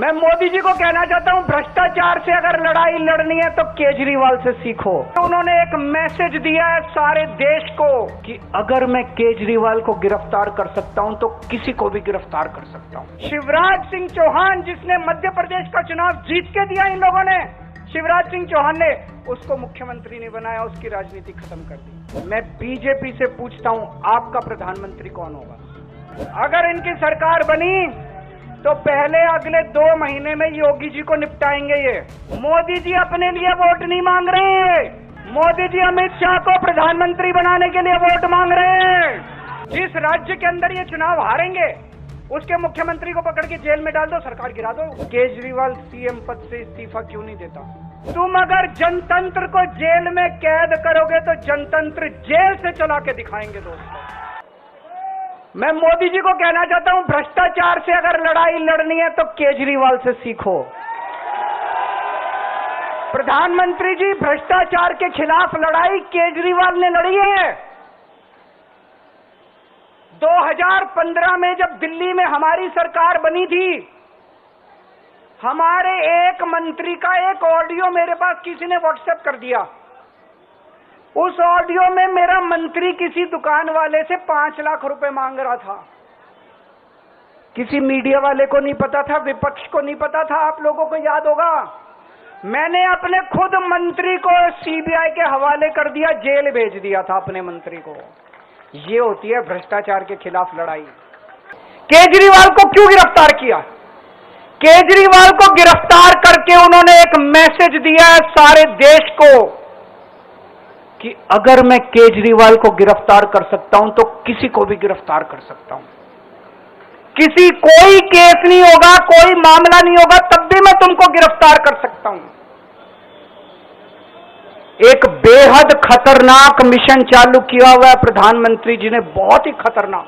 मैं मोदी जी को कहना चाहता हूं, भ्रष्टाचार से अगर लड़ाई लड़नी है तो केजरीवाल से सीखो। उन्होंने एक मैसेज दिया है सारे देश को कि अगर मैं केजरीवाल को गिरफ्तार कर सकता हूं तो किसी को भी गिरफ्तार कर सकता हूं। शिवराज सिंह चौहान जिसने मध्य प्रदेश का चुनाव जीत के दिया इन लोगों ने, शिवराज सिंह चौहान ने उसको मुख्यमंत्री नहीं बनाया, उसकी राजनीति खत्म कर दी। मैं बीजेपी से पूछता हूं, आपका प्रधानमंत्री कौन होगा? अगर इनकी सरकार बनी तो पहले अगले 2 महीने में योगी जी को निपटाएंगे। ये मोदी जी अपने लिए वोट नहीं मांग रहे हैं, मोदी जी अमित शाह को प्रधानमंत्री बनाने के लिए वोट मांग रहे हैं। जिस राज्य के अंदर ये चुनाव हारेंगे उसके मुख्यमंत्री को पकड़ के जेल में डाल दो, सरकार गिरा दो। केजरीवाल सीएम पद से इस्तीफा क्यों नहीं देता? तुम अगर जनतंत्र को जेल में कैद करोगे तो जनतंत्र जेल से चला के दिखाएंगे। दोस्तों, मैं मोदी जी को कहना चाहता हूं, भ्रष्टाचार से अगर लड़ाई लड़नी है तो केजरीवाल से सीखो। प्रधानमंत्री जी, भ्रष्टाचार के खिलाफ लड़ाई केजरीवाल ने लड़ी है। 2015 में जब दिल्ली में हमारी सरकार बनी थी, हमारे एक मंत्री का एक ऑडियो मेरे पास किसी ने व्हाट्सएप कर दिया। उस ऑडियो में मेरा मंत्री किसी दुकान वाले से 5 लाख रुपए मांग रहा था। किसी मीडिया वाले को नहीं पता था, विपक्ष को नहीं पता था। आप लोगों को याद होगा, मैंने अपने खुद मंत्री को सीबीआई के हवाले कर दिया, जेल भेज दिया था अपने मंत्री को। ये होती है भ्रष्टाचार के खिलाफ लड़ाई। केजरीवाल को क्यों गिरफ्तार किया? केजरीवाल को गिरफ्तार करके उन्होंने एक मैसेज दिया है सारे देश को कि अगर मैं केजरीवाल को गिरफ्तार कर सकता हूं तो किसी को भी गिरफ्तार कर सकता हूं। कोई केस नहीं होगा, कोई मामला नहीं होगा, तब भी मैं तुमको गिरफ्तार कर सकता हूं। एक बेहद खतरनाक मिशन चालू किया हुआ है प्रधानमंत्री जी ने, बहुत ही खतरनाक।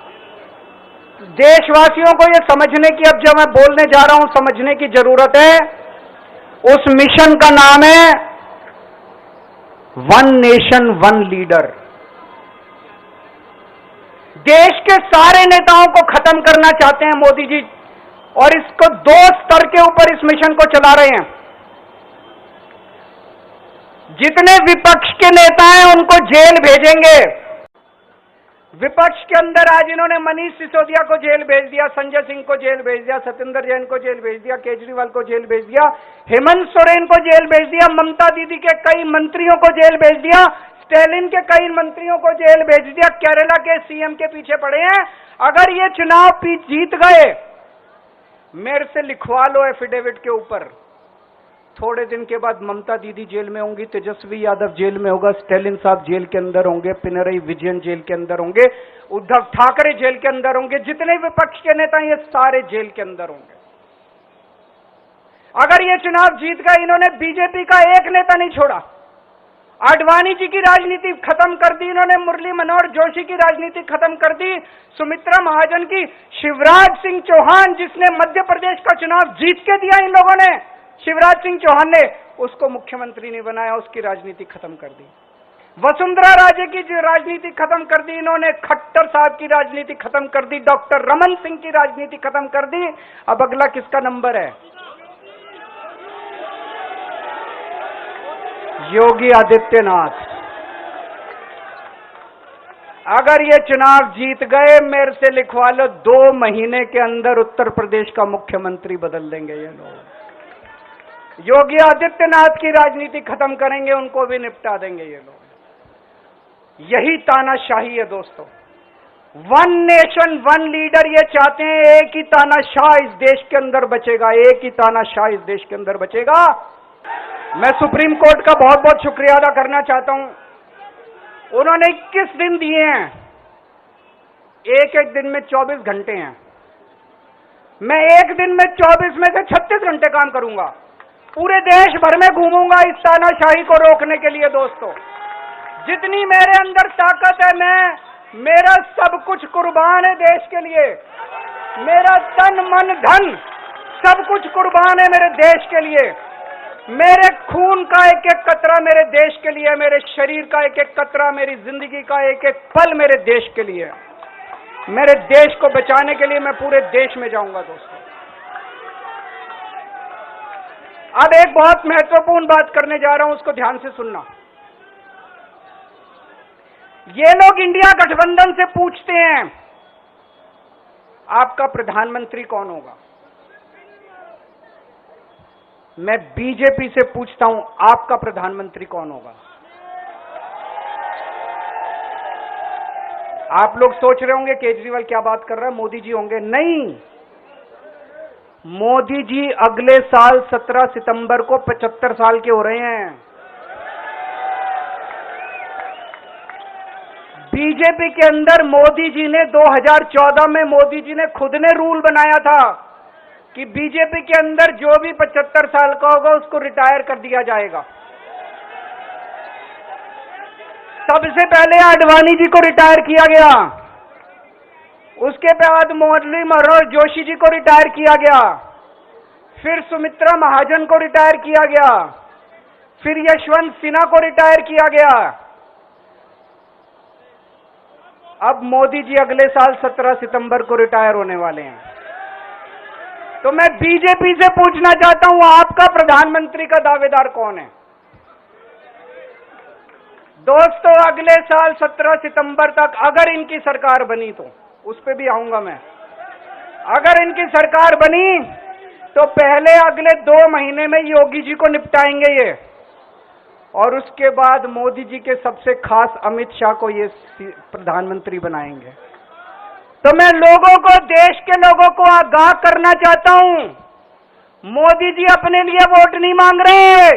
देशवासियों को यह समझने की, अब जब मैं बोलने जा रहा हूं, समझने की जरूरत है। उस मिशन का नाम है वन नेशन वन लीडर। देश के सारे नेताओं को खत्म करना चाहते हैं मोदी जी, और इसको 2 स्तर के ऊपर इस मिशन को चला रहे हैं। जितने विपक्ष के नेता हैं उनको जेल भेजेंगे। विपक्ष के अंदर आज इन्होंने मनीष सिसोदिया को जेल भेज दिया, संजय सिंह को जेल भेज दिया, सत्येंद्र जैन को जेल भेज दिया, केजरीवाल को जेल भेज दिया, हेमंत सोरेन को जेल भेज दिया, ममता दीदी के कई मंत्रियों को जेल भेज दिया, स्टैलिन के कई मंत्रियों को जेल भेज दिया, केरला के सीएम के पीछे पड़े हैं। अगर ये चुनाव जीत गए, मेरे से लिखवा लो एफिडेविट के ऊपर, थोड़े दिन के बाद ममता दीदी जेल में होंगी, तेजस्वी यादव जेल में होगा, स्टैलिन साहब जेल के अंदर होंगे, पिनरई विजयन जेल के अंदर होंगे, उद्धव ठाकरे जेल के अंदर होंगे, जितने विपक्ष के नेता ये सारे जेल के अंदर होंगे। अगर ये चुनाव जीत गए, इन्होंने बीजेपी का एक नेता नहीं छोड़ा। आडवाणी जी की राजनीति खत्म कर दी इन्होंने, मुरली मनोहर जोशी की राजनीति खत्म कर दी, सुमित्रा महाजन की। शिवराज सिंह चौहान जिसने मध्य प्रदेश का चुनाव जीत के दिया इन लोगों ने, शिवराज सिंह चौहान ने उसको मुख्यमंत्री नहीं बनाया, उसकी राजनीति खत्म कर दी। वसुंधरा राजे की राजनीति खत्म कर दी इन्होंने, खट्टर साहब की राजनीति खत्म कर दी, डॉक्टर रमन सिंह की राजनीति खत्म कर दी। अब अगला किसका नंबर है? योगी आदित्यनाथ। अगर ये चुनाव जीत गए, मेरे से लिखवा लो, 2 महीने के अंदर उत्तर प्रदेश का मुख्यमंत्री बदल देंगे ये लोग। योगी आदित्यनाथ की राजनीति खत्म करेंगे, उनको भी निपटा देंगे ये लोग। यही तानाशाही है दोस्तों। वन नेशन वन लीडर ये चाहते हैं, एक ही तानाशाह इस देश के अंदर बचेगा, एक ही तानाशाह इस देश के अंदर बचेगा। मैं सुप्रीम कोर्ट का बहुत बहुत शुक्रिया अदा करना चाहता हूं। उन्होंने 21 दिन दिए हैं, एक दिन में 24 घंटे हैं। मैं एक दिन में 24 में से 36 घंटे काम करूंगा, पूरे देश भर में घूमूंगा इस तानाशाही को रोकने के लिए। दोस्तों, जितनी मेरे अंदर ताकत है, मेरा सब कुछ कुर्बान है देश के लिए। मेरा तन मन धन सब कुछ कुर्बान है मेरे देश के लिए। मेरे खून का एक एक कतरा मेरे देश के लिए, मेरे शरीर का एक एक कतरा, मेरी जिंदगी का एक एक पल मेरे देश के लिए। मेरे देश को बचाने के लिए मैं पूरे देश में जाऊंगा दोस्तों। अब एक बहुत महत्वपूर्ण बात करने जा रहा हूं, उसको ध्यान से सुनना। ये लोग इंडिया गठबंधन से पूछते हैं आपका प्रधानमंत्री कौन होगा। मैं बीजेपी से पूछता हूं आपका प्रधानमंत्री कौन होगा। आप लोग सोच रहे होंगे केजरीवाल क्या बात कर रहा है, मोदी जी होंगे। नहीं, मोदी जी अगले साल 17 सितंबर को 75 साल के हो रहे हैं। बीजेपी के अंदर मोदी जी ने 2014 में मोदी जी ने खुद ने रूल बनाया था कि बीजेपी के अंदर जो भी 75 साल का होगा उसको रिटायर कर दिया जाएगा। सबसे पहले आडवाणी जी को रिटायर किया गया, उसके बाद मुरली मनोहर जोशी जी को रिटायर किया गया, फिर सुमित्रा महाजन को रिटायर किया गया, फिर यशवंत सिन्हा को रिटायर किया गया। अब मोदी जी अगले साल 17 सितंबर को रिटायर होने वाले हैं। तो मैं बीजेपी से पूछना चाहता हूं आपका प्रधानमंत्री का दावेदार कौन है। दोस्तों, अगले साल 17 सितंबर तक अगर इनकी सरकार बनी, तो उस पे भी आऊंगा मैं, अगर इनकी सरकार बनी तो पहले अगले 2 महीने में योगी जी को निपटाएंगे ये, और उसके बाद मोदी जी के सबसे खास अमित शाह को ये प्रधानमंत्री बनाएंगे। तो मैं लोगों को, देश के लोगों को आगाह करना चाहता हूं, मोदी जी अपने लिए वोट नहीं मांग रहे।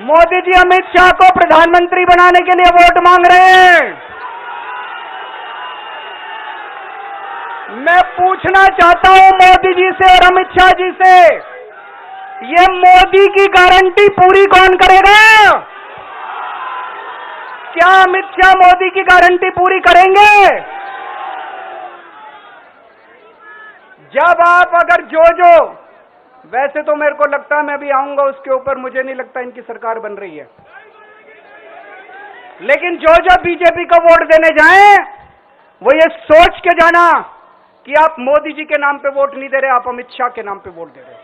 मोदी जी अमित शाह को प्रधानमंत्री बनाने के लिए वोट मांग रहे हैं। मैं पूछना चाहता हूं मोदी जी से और अमित शाह जी से, ये मोदी की गारंटी पूरी कौन करेगा? क्या अमित शाह मोदी की गारंटी पूरी करेंगे? जब आप अगर जो वैसे तो मेरे को लगता है, मैं अभी आऊंगा उसके ऊपर, मुझे नहीं लगता इनकी सरकार बन रही है, लेकिन जो बीजेपी को वोट देने जाएं वो ये सोच के जाना कि आप मोदी जी के नाम पे वोट नहीं दे रहे, आप अमित शाह के नाम पे वोट दे रहे।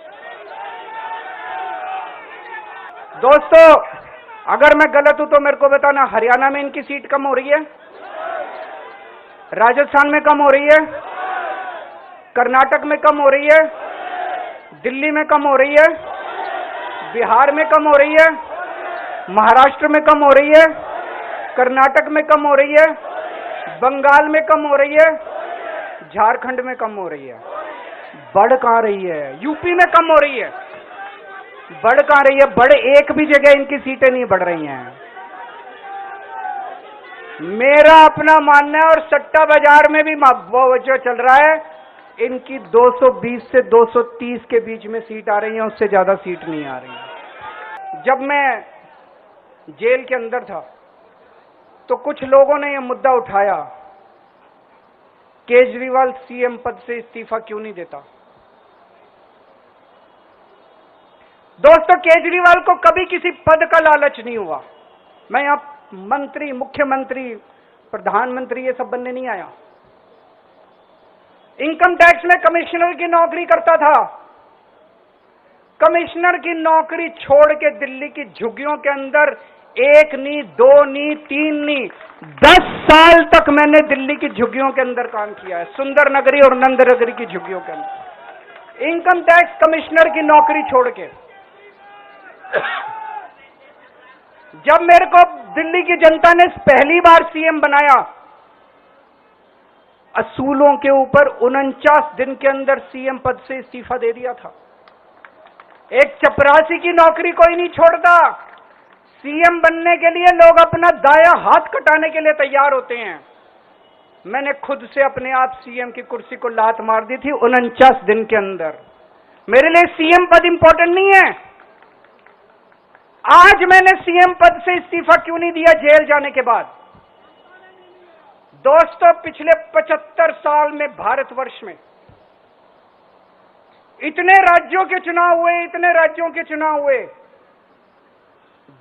दोस्तों, अगर मैं गलत हूं तो मेरे को बताना। हरियाणा में इनकी सीट कम हो रही है, राजस्थान में कम हो रही है, कर्नाटक में कम हो रही है, दिल्ली में कम हो रही है, बिहार में कम हो रही है, महाराष्ट्र में कम हो रही है, कर्नाटक में कम हो रही है, बंगाल में कम हो रही है, झारखंड में कम हो रही है। बढ़ कहां रही है? यूपी में कम हो रही है। बढ़ कहां रही है? बढ़ एक भी जगह इनकी सीटें नहीं बढ़ रही हैं। मेरा अपना मानना है, और सट्टा बाजार में भी जो चल रहा है, इनकी 220 से 230 के बीच में सीट आ रही है, उससे ज्यादा सीट नहीं आ रही है। जब मैं जेल के अंदर था तो कुछ लोगों ने यह मुद्दा उठाया, केजरीवाल सीएम पद से इस्तीफा क्यों नहीं देता। दोस्तों, केजरीवाल को कभी किसी पद का लालच नहीं हुआ। मैं यहां मंत्री, मुख्यमंत्री, प्रधानमंत्री ये सब बनने नहीं आया। इनकम टैक्स में कमिश्नर की नौकरी करता था। कमिश्नर की नौकरी छोड़ के दिल्ली की झुग्गियों के अंदर 1 नहीं, 2 नहीं, 3 नहीं, 10 साल तक मैंने दिल्ली की झुग्गियों के अंदर काम किया है, सुंदर नगरी और नंद नगरी की झुग्गियों के अंदर, इनकम टैक्स कमिश्नर की नौकरी छोड़ के। जब मेरे को दिल्ली की जनता ने पहली बार सीएम बनाया, असूलों के ऊपर 49 दिन के अंदर सीएम पद से इस्तीफा दे दिया था। एक चपरासी की नौकरी कोई नहीं छोड़ता। सीएम बनने के लिए लोग अपना दायां हाथ कटाने के लिए तैयार होते हैं। मैंने खुद से अपने आप सीएम की कुर्सी को लात मार दी थी 49 दिन के अंदर। मेरे लिए सीएम पद इंपॉर्टेंट नहीं है। आज मैंने सीएम पद से इस्तीफा क्यों नहीं दिया जेल जाने के बाद? दोस्तों, पिछले 75 साल में भारतवर्ष में इतने राज्यों के चुनाव हुए, इतने राज्यों के चुनाव हुए,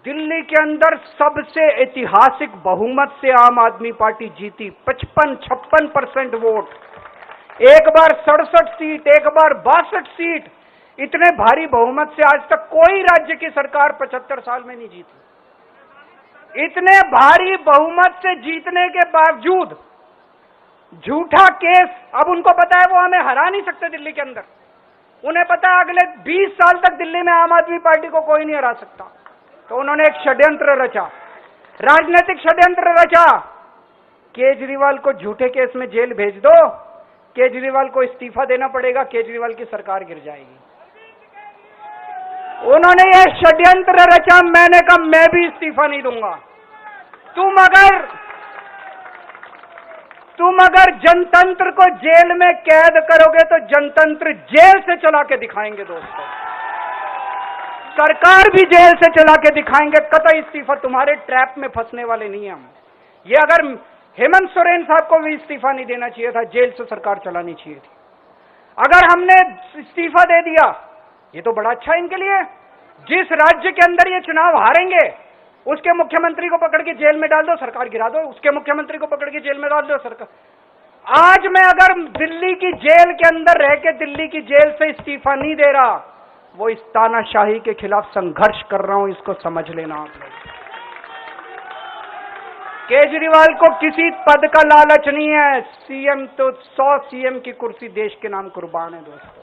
दिल्ली के अंदर सबसे ऐतिहासिक बहुमत से आम आदमी पार्टी जीती, 55-56% वोट। एक बार 67 सीट, एक बार 62 सीट, इतने भारी बहुमत से आज तक कोई राज्य की सरकार 75 साल में नहीं जीती। इतने भारी बहुमत से जीतने के बावजूद झूठा केस, अब उनको पता है वो हमें हरा नहीं सकते दिल्ली के अंदर। उन्हें पता है अगले 20 साल तक दिल्ली में आम आदमी पार्टी को कोई नहीं हरा सकता। तो उन्होंने एक षड्यंत्र रचा, राजनीतिक षड्यंत्र रचा। केजरीवाल को झूठे केस में जेल भेज दो, केजरीवाल को इस्तीफा देना पड़ेगा, केजरीवाल की सरकार गिर जाएगी। उन्होंने ये षड्यंत्र रचा। मैंने कहा मैं भी इस्तीफा नहीं दूंगा। तुम अगर जनतंत्र को जेल में कैद करोगे तो जनतंत्र जेल से चला के दिखाएंगे दोस्तों। सरकार भी जेल से चला के दिखाएंगे। कतई इस्तीफा, तुम्हारे ट्रैप में फंसने वाले नहीं हम। ये अगर हेमंत सोरेन साहब को भी इस्तीफा नहीं देना चाहिए था, जेल से सरकार चलानी चाहिए थी। अगर हमने इस्तीफा दे दिया, ये तो बड़ा अच्छा है इनके लिए। जिस राज्य के अंदर ये चुनाव हारेंगे उसके मुख्यमंत्री को पकड़ के जेल में डाल दो, सरकार गिरा दो। उसके मुख्यमंत्री को पकड़ के जेल में डाल दो, सरकार। आज मैं अगर दिल्ली की जेल के अंदर रह के दिल्ली की जेल से इस्तीफा नहीं दे रहा, वो इस तानाशाही के खिलाफ संघर्ष कर रहा हूं, इसको समझ लेना आप लोग। केजरीवाल को किसी पद का लालच नहीं है। सीएम तो 100 सीएम की कुर्सी देश के नाम कुर्बान है दोस्तों।